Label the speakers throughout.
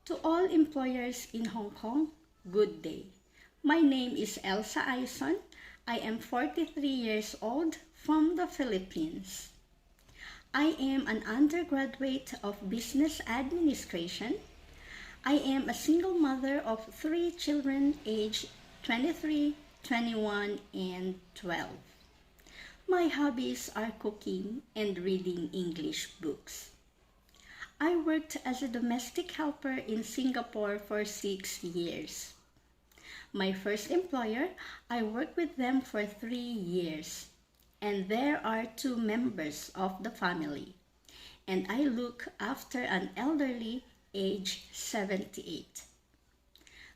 Speaker 1: To all employers in Hong Kong, good day. My name is Elsa Aison. I am 43 years old from the Philippines. I am an undergraduate of Business Administration. I am a single mother of 3 children aged 23, 21, and 12. My hobbies are cooking and reading English books. I worked as a domestic helper in Singapore for 6 years. My first employer, I worked with them for 3 years. And there are 2 members of the family. And I look after an elderly aged 78.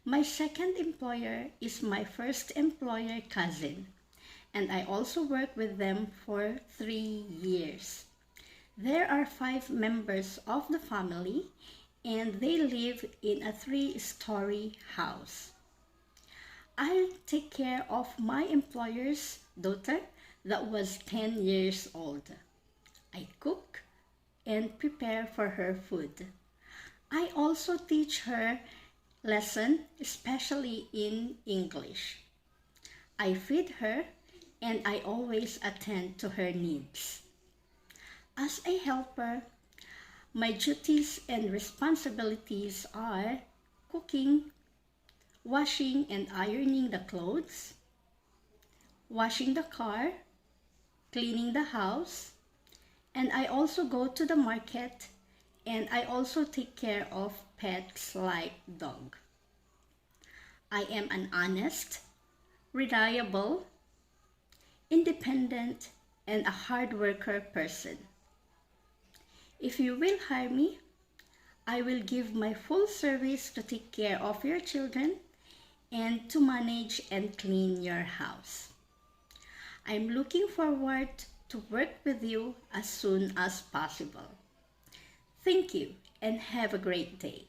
Speaker 1: My second employer is my first employer cousin. And I also work with them for 3 years. There are 5 members of the family and they live in a 3-story house. I take care of my employer's daughter that was 10 years old. I cook and prepare for her food. I also teach her lesson, especially in English. I feed her and I always attend to her needs. As a helper, my duties and responsibilities are cooking, washing and ironing the clothes, washing the car, cleaning the house, and I also go to the market and I also take care of pets like dog. I am an honest, reliable, independent, and a hard worker person. If you will hire me, I will give my full service to take care of your children and to manage and clean your house. I'm looking forward to work with you as soon as possible. Thank you and have a great day.